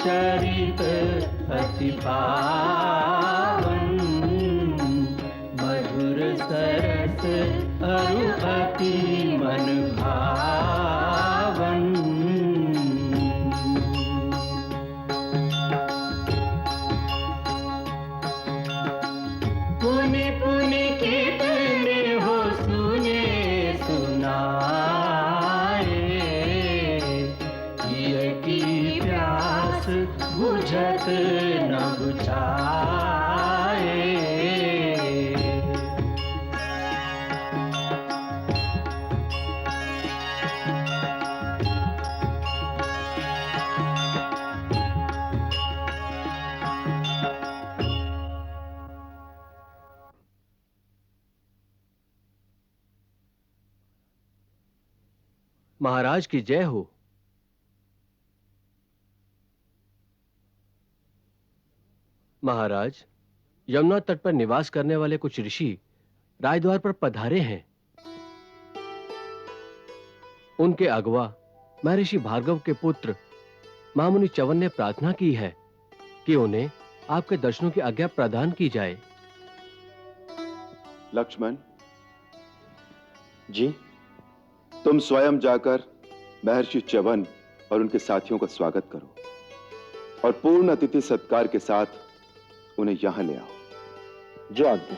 चरित अति पावन, मधुर सरस अरु अति मन भावन। पुनि पुनि कितने हो सुने सुनाए, ये की प्यास बुझत न बुझाए। महाराज की जय हो। महाराज, यमुना तट पर निवास करने वाले कुछ ऋषि राजद्वार पर पधारे हैं। उनके अगवा महर्षि भार्गव के पुत्र महामुनि च्यवन ने प्रार्थना की है कि उन्हें आपके दर्शनों की आज्ञा प्रदान की जाए। लक्ष्मण जी, तुम स्वयं जाकर महर्षि च्यवन और उनके साथियों का स्वागत करो और पूर्ण अतिथि सत्कार के साथ उन्हें यहां ले आओ। जो आज्ञा।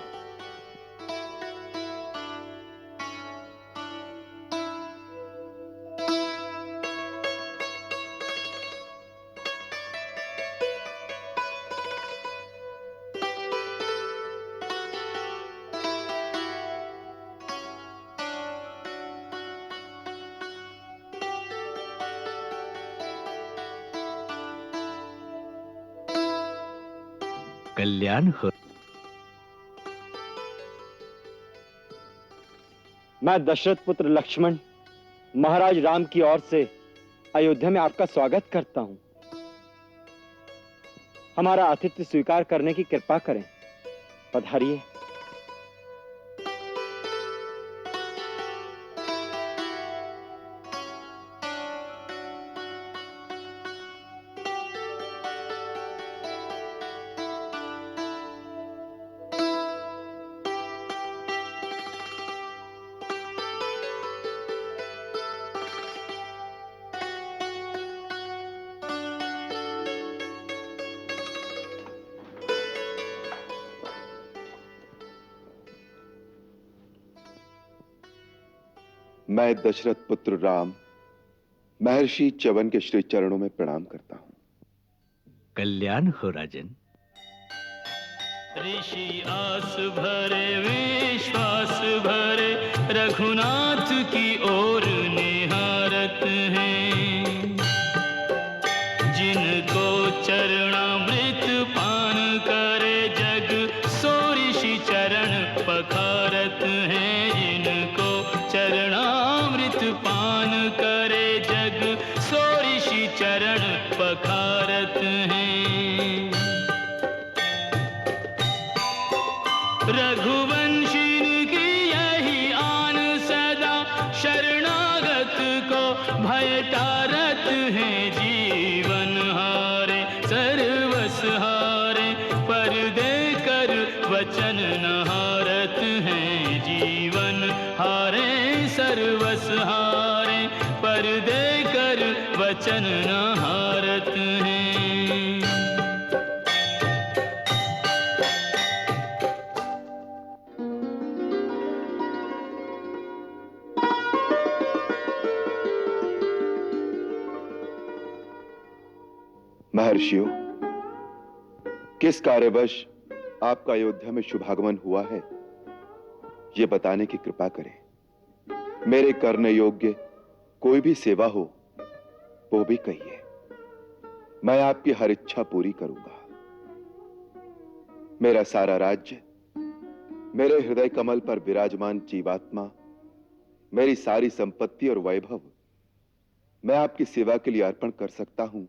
कल्याण हो। मैं दशरथ पुत्र लक्ष्मण महाराज राम की ओर से अयोध्या में आपका स्वागत करता हूं। हमारा आतिथ्य स्वीकार करने की कृपा करें। पधारिए। मैं दशरथ पुत्र राम महर्षि च्यवन के श्री चरणों में प्रणाम करता हूं। कल्याण हो राजन। ऋषि आस भरे विश्वास भरे रघुनाथ की ओर निहारत हैं, जिनको चरणामृत पान करे जग सो ऋषि चरण पखारत हैं, जिनको चरणामृत पान करे जग सो ऋषि चरण पखारत हैं। रघुवंशी की यही आन सदा शरणागत को भय टारत है, जीवन हारे सर्वस हारे पर देकर वचन न हारत है, जीवन हारे सर्वस हारे पर देकर वचन न हारत है। महर्षियों, किस कार्यवश आपका अयोध्या में शुभागमन हुआ है, यह बताने की कृपा करें। मेरे करने योग्य कोई भी सेवा हो वो भी कहिए, मैं आपकी हर इच्छा पूरी करूंगा। मेरा सारा राज्य, मेरे हृदय कमल पर विराजमान जीवात्मा, मेरी सारी संपत्ति और वैभव मैं आपकी सेवा के लिए अर्पण कर सकता हूं,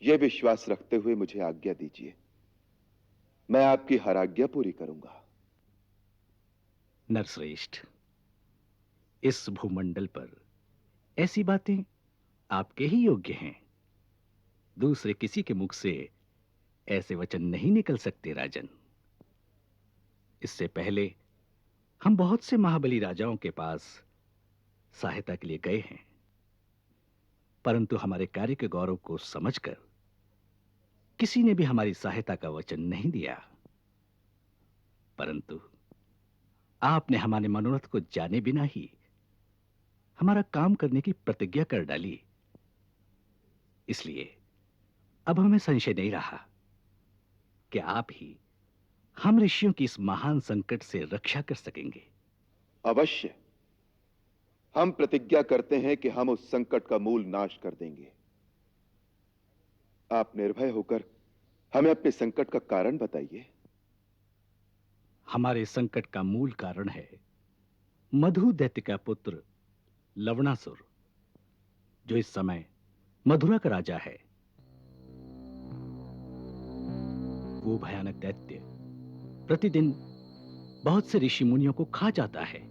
यह विश्वास रखते हुए मुझे आज्ञा दीजिए। मैं आपकी हर आज्ञा पूरी करूंगा। नरश्रेष्ठ, इस भूमंडल पर ऐसी बातें आपके ही योग्य हैं। दूसरे किसी के मुख से ऐसे वचन नहीं निकल सकते राजन। इससे पहले हम बहुत से महाबली राजाओं के पास सहायता के लिए गए हैं, परंतु हमारे कार्य के गौरव को समझकर किसी ने भी हमारी सहायता का वचन नहीं दिया। परंतु आपने हमारे मनोरथ को जाने बिना ही हमारा काम करने की प्रतिज्ञा कर डाली। इसलिए अब हमें संशय नहीं रहा कि आप ही हम ऋषियों की इस महान संकट से रक्षा कर सकेंगे। अवश्य, हम प्रतिज्ञा करते हैं कि हम उस संकट का मूल नाश कर देंगे। आप निर्भय होकर हमें अपने संकट का कारण बताइए। हमारे संकट का मूल कारण है मधु दैत्य का पुत्र लवणासुर, जो इस समय मधुरा का राजा है। वो भयानक दैत्य प्रतिदिन बहुत से ऋषि मुनियों को खा जाता है,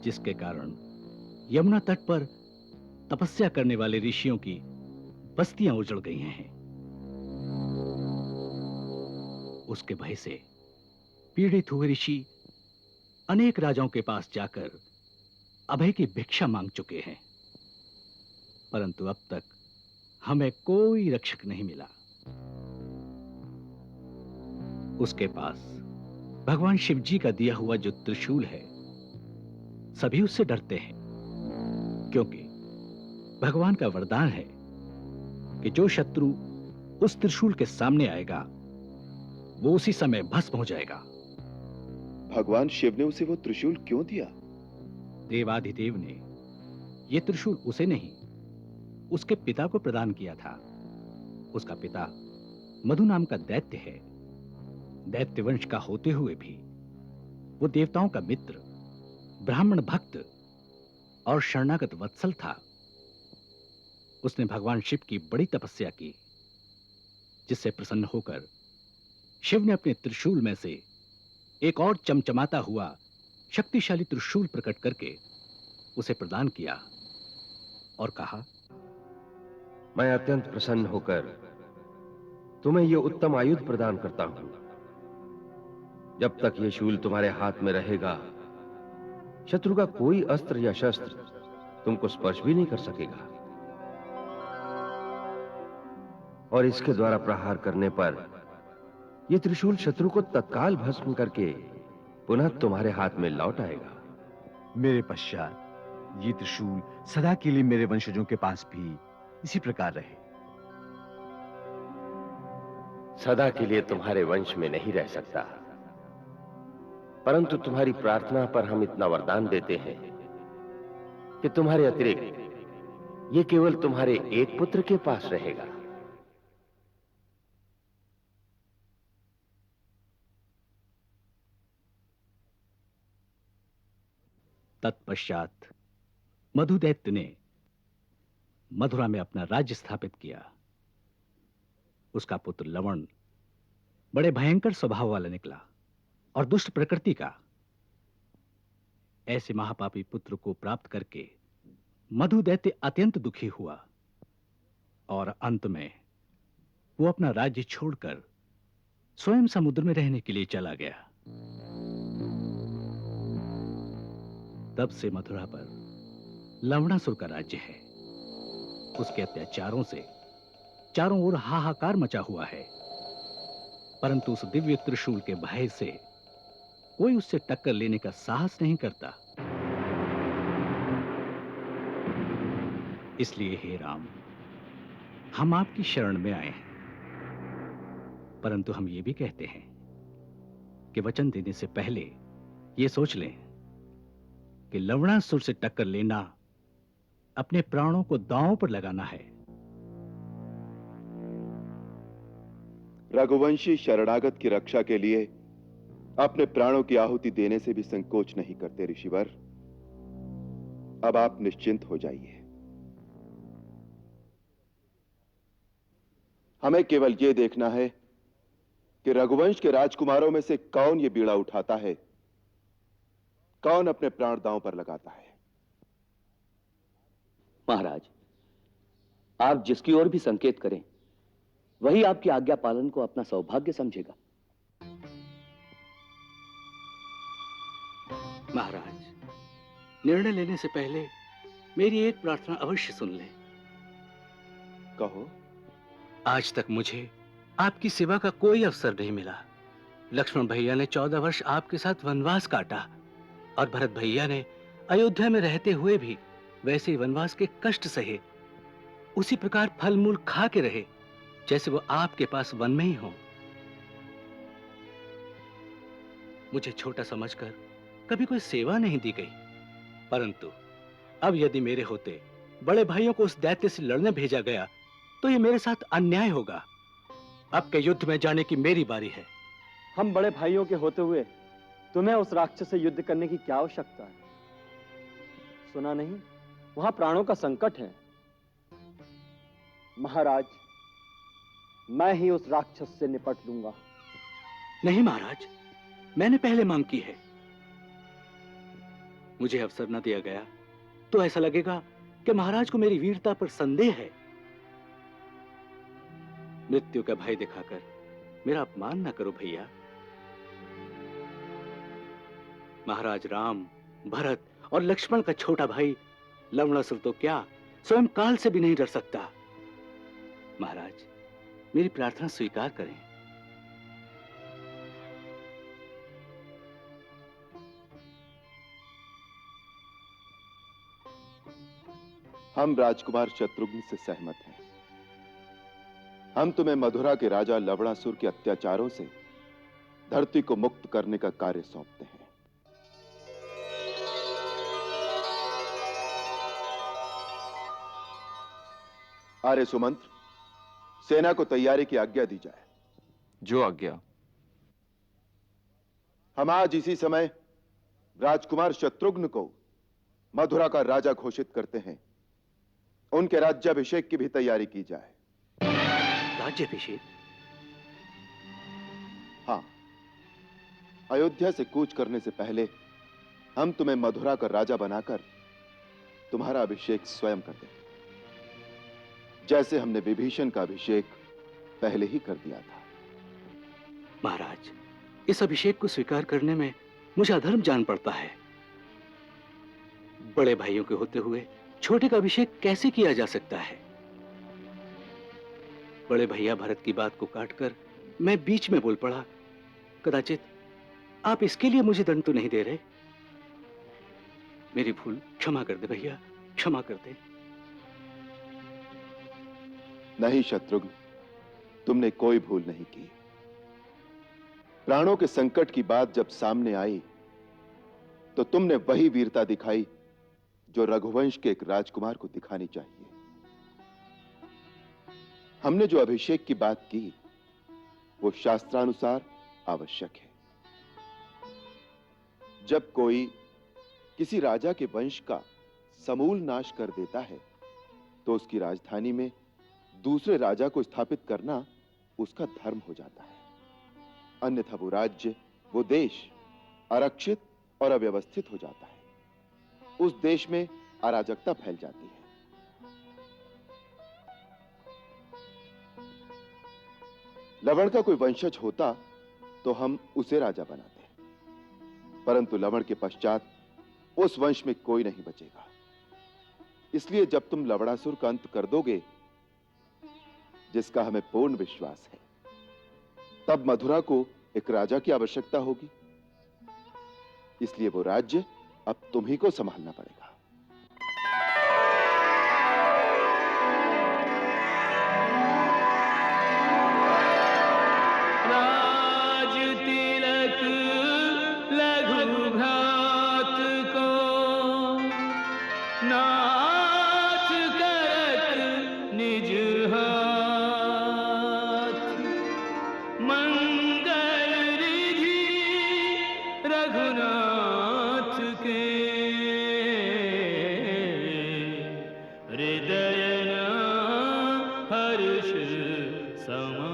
जिसके कारण यमुना तट पर तपस्या करने वाले ऋषियों की बस्तियां उजड़ गई हैं। उसके भय से पीड़ित हुए ऋषि अनेक राजाओं के पास जाकर अभय की भिक्षा मांग चुके हैं, परंतु अब तक हमें कोई रक्षक नहीं मिला। उसके पास भगवान शिव जी का दिया हुआ जो त्रिशूल है, सभी उससे डरते हैं, क्योंकि भगवान का वरदान है कि जो शत्रु उस त्रिशूल के सामने आएगा वो उसी समय भस्म हो जाएगा। भगवान शिव ने उसे वो त्रिशूल क्यों दिया? देवाधिदेव ने यह त्रिशूल उसे नहीं, उसके पिता को प्रदान किया था। उसका पिता मधु नाम का दैत्य है। दैत्य वंश का होते हुए भी वो देवताओं का मित्र, ब्राह्मण भक्त और शरणागत वत्सल था। उसने भगवान शिव की बड़ी तपस्या की, जिससे प्रसन्न होकर शिव ने अपने त्रिशूल में से एक और चमचमाता हुआ शक्तिशाली त्रिशूल प्रकट करके उसे प्रदान किया और कहा, मैं अत्यंत प्रसन्न होकर तुम्हें यह उत्तम आयुध प्रदान करता हूं। जब तक यह शूल तुम्हारे हाथ में रहेगा, शत्रु का कोई अस्त्र या शस्त्र तुमको स्पर्श भी नहीं कर सकेगा, और इसके द्वारा प्रहार करने पर यह त्रिशूल शत्रु को तत्काल भस्म करके पुनः तुम्हारे हाथ में लौट आएगा। मेरे पश्चात ये त्रिशूल सदा के लिए मेरे वंशजों के पास भी इसी प्रकार रहे। सदा के लिए तुम्हारे वंश में नहीं रह सकता, परंतु तुम्हारी प्रार्थना पर हम इतना वरदान देते हैं कि तुम्हारे अतिरिक्त ये केवल तुम्हारे एक पुत्र के पास रहेगा। तत्पश्चात मधुदैत्य ने मधुरा में अपना राज्य स्थापित किया। उसका पुत्र लवण बड़े भयंकर स्वभाव वाला निकला और दुष्ट प्रकृति का। ऐसे महापापी पुत्र को प्राप्त करके मधुदैत्य अत्यंत दुखी हुआ और अंत में वो अपना राज्य छोड़कर स्वयं समुद्र में रहने के लिए चला गया। तब से मथुरा पर लवणासुर का राज्य है। उसके अत्याचारों से चारों ओर हाहाकार मचा हुआ है, परंतु उस दिव्य त्रिशूल के भय से कोई उससे टक्कर लेने का साहस नहीं करता। इसलिए हे राम, हम आपकी शरण में आए हैं, परंतु हम ये भी कहते हैं कि वचन देने से पहले ये सोच लें कि लवणासुर से टक्कर लेना अपने प्राणों को दांव पर लगाना है। रघुवंशी शरणागत की रक्षा के लिए अपने प्राणों की आहुति देने से भी संकोच नहीं करते ऋषिवर। अब आप निश्चिंत हो जाइए। हमें केवल यह देखना है कि रघुवंश के राजकुमारों में से कौन ये बीड़ा उठाता है, कौन अपने प्राण दांव पर लगाता है। महाराज, आप जिसकी ओर भी संकेत करें, वही आपकी आज्ञा पालन को अपना सौभाग्य समझेगा। महाराज, निर्णय लेने से पहले मेरी एक प्रार्थना अवश्य सुन लें। कहो। आज तक मुझे आपकी सेवा का कोई अवसर नहीं मिला। लक्ष्मण भैया ने 14 वर्ष आपके साथ वनवास काटा और भरत भैया ने अयोध्या में रहते हुए भी वैसे ही वनवास के कष्ट सहे, उसी प्रकार फल मूल खा के रहे जैसे वो आपके पास वन में ही हो। मुझे छोटा समझकर कभी कोई सेवा नहीं दी गई, परंतु अब यदि मेरे होते बड़े भाइयों को उस दैत्य से लड़ने भेजा गया तो ये मेरे साथ अन्याय होगा। अब के युद्ध में जाने की मेरी बारी है। हम बड़े भाइयों के होते हुए तुम्हें उस राक्षस से युद्ध करने की क्या आवश्यकता है? सुना नहीं, वहां प्राणों का संकट है। महाराज, मैं ही उस राक्षस से निपट लूंगा। नहीं महाराज, मैंने पहले मांग की है। मुझे अवसर न दिया गया तो ऐसा लगेगा कि महाराज को मेरी वीरता पर संदेह है। मृत्यु का भय दिखाकर मेरा अपमान न करो भैया। महाराज राम, भरत और लक्ष्मण का छोटा भाई लवणासुर तो क्या, स्वयं काल से भी नहीं डर सकता। महाराज, मेरी प्रार्थना स्वीकार करें। हम राजकुमार शत्रुघ्न से सहमत हैं। हम तुम्हें मथुरा के राजा लवणासुर के अत्याचारों से धरती को मुक्त करने का कार्य सौंपते हैं। आर्य सुमंत्र, सेना को तैयारी की आज्ञा दी जाए। जो आज्ञा। हम आज इसी समय राजकुमार शत्रुघ्न को मथुरा का राजा घोषित करते हैं। उनके राज्याभिषेक की भी तैयारी की जाए। राज्याभिषेक? हाँ, अयोध्या से कूच करने से पहले हम तुम्हें मथुरा का राजा बनाकर तुम्हारा अभिषेक स्वयं कर दें, जैसे हमने विभीषण का अभिषेक पहले ही कर दिया था। महाराज, इस अभिषेक को स्वीकार करने में मुझे अधर्म जान पड़ता है। बड़े भाइयों के होते हुए छोटे का अभिषेक कैसे किया जा सकता है? बड़े भैया भरत की बात को काटकर मैं बीच में बोल पड़ा। कदाचित आप इसके लिए मुझे दंड तो नहीं दे रहे? मेरी भूल क्षमा कर दे भैया, क्षमा कर दे। नहीं शत्रुघ्न, तुमने कोई भूल नहीं की। प्राणों के संकट की बात जब सामने आई तो तुमने वही वीरता दिखाई जो रघुवंश के एक राजकुमार को दिखानी चाहिए। हमने जो अभिषेक की बात की वो शास्त्रानुसार आवश्यक है। जब कोई किसी राजा के वंश का समूल नाश कर देता है तो उसकी राजधानी में दूसरे राजा को स्थापित करना उसका धर्म हो जाता है। अन्यथा वो राज्य, वो देश आरक्षित और अव्यवस्थित हो जाता है। उस देश में अराजकता फैल जाती है। लवण का कोई वंशज होता तो हम उसे राजा बनाते, परंतु लवण के पश्चात उस वंश में कोई नहीं बचेगा। इसलिए जब तुम लवणासुर का अंत कर दोगे, जिसका हमें पूर्ण विश्वास है, तब मथुरा को एक राजा की आवश्यकता होगी। इसलिए वो राज्य अब तुम्ही को संभालना पड़ेगा। राज तिलक लघु भ्रात को नाथ करत निज हाथ। मंगल रिधि रघुनाथ के हृदय न हर्ष समान।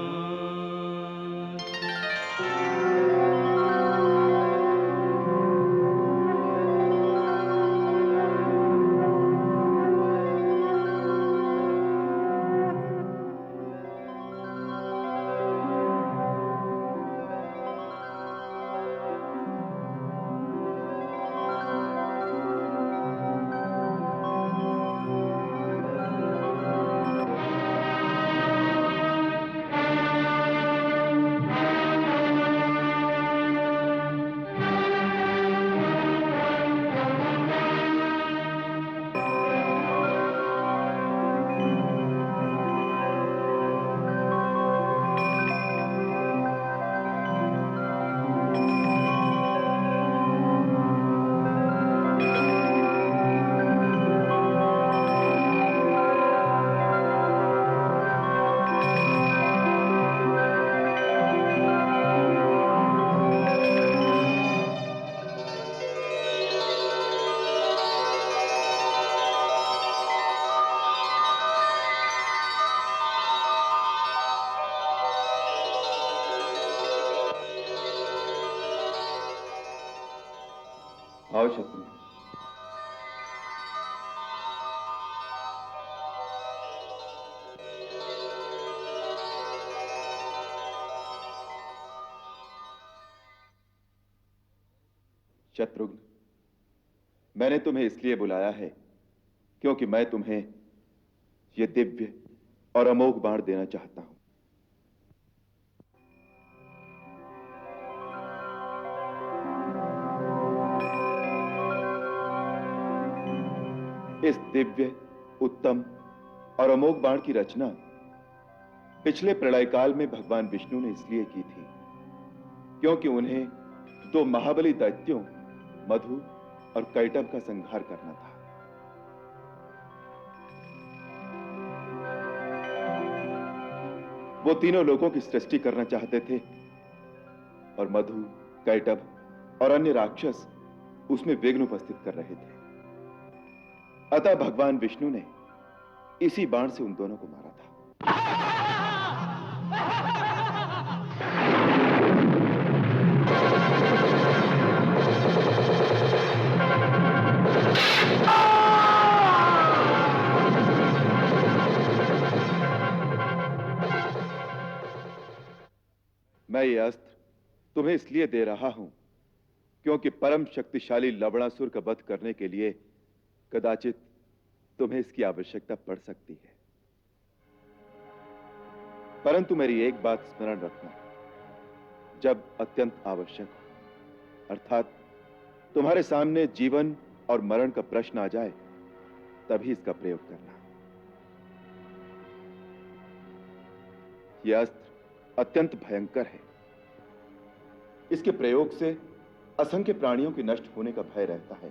आओ शत्रु। शत्रुघ्न, मैंने तुम्हें इसलिए बुलाया है क्योंकि मैं तुम्हें यह दिव्य और अमोघ बाण देना चाहता हूं। इस दिव्य, उत्तम और अमोघ बाण की रचना पिछले प्रलय काल में भगवान विष्णु ने इसलिए की थी क्योंकि उन्हें दो महाबली दैत्यों मधु और कैटभ का संहार करना था। वो तीनों लोगों की सृष्टि करना चाहते थे और मधु, कैटभ और अन्य राक्षस उसमें विघ्न उपस्थित कर रहे थे। अतः भगवान विष्णु ने इसी बाण से उन दोनों को मारा था। मैं ये अस्त्र तुम्हें इसलिए दे रहा हूं क्योंकि परम शक्तिशाली लवणासुर का वध करने के लिए कदाचित तुम्हें इसकी आवश्यकता पड़ सकती है। परंतु मेरी एक बात स्मरण रखना, जब अत्यंत आवश्यक हो, अर्थात तुम्हारे सामने जीवन और मरण का प्रश्न आ जाए, तभी इसका प्रयोग करना। यह अस्त्र अत्यंत भयंकर है। इसके प्रयोग से असंख्य प्राणियों के नष्ट होने का भय रहता है।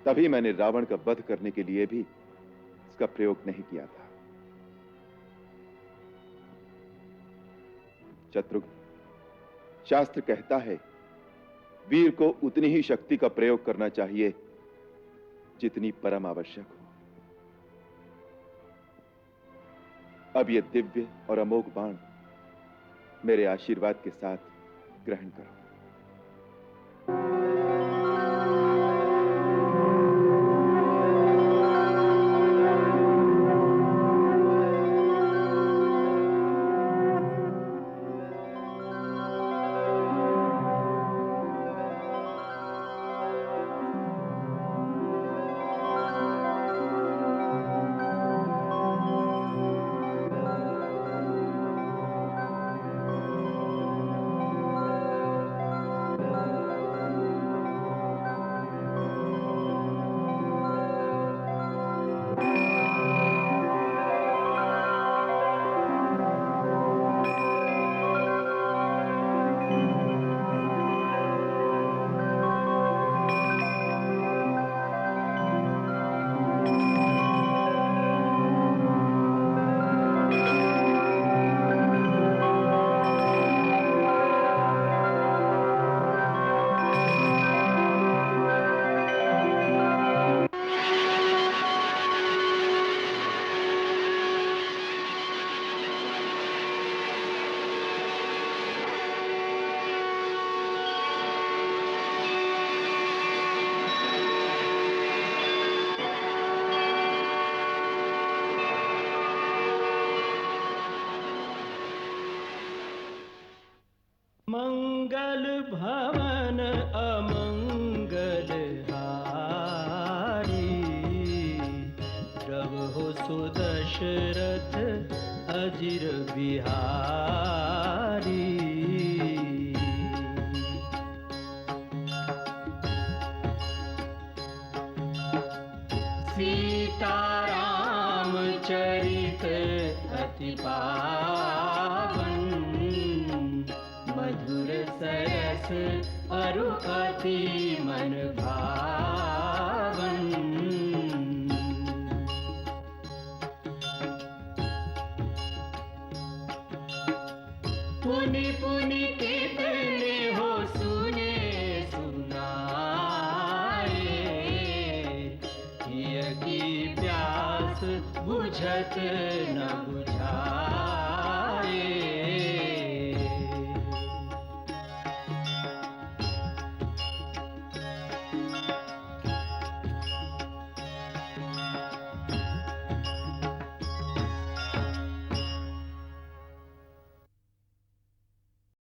तभी मैंने रावण का वध करने के लिए भी इसका प्रयोग नहीं किया था। शत्रुघ्न, शास्त्र कहता है वीर को उतनी ही शक्ति का प्रयोग करना चाहिए जितनी परम आवश्यक हो। अब यह दिव्य और अमोघ बाण मेरे आशीर्वाद के साथ ग्रहण करो। मंगल भवन अमंगल हारी, प्रभु सुदशरथ अजिर बिहारी। सीताराम चरित अति पावन, मधुर सरस अरु अति मन भावन। पुनि पुनि कितने हो सुने सुनाए, हिय की प्यास बुझत न बुझाए।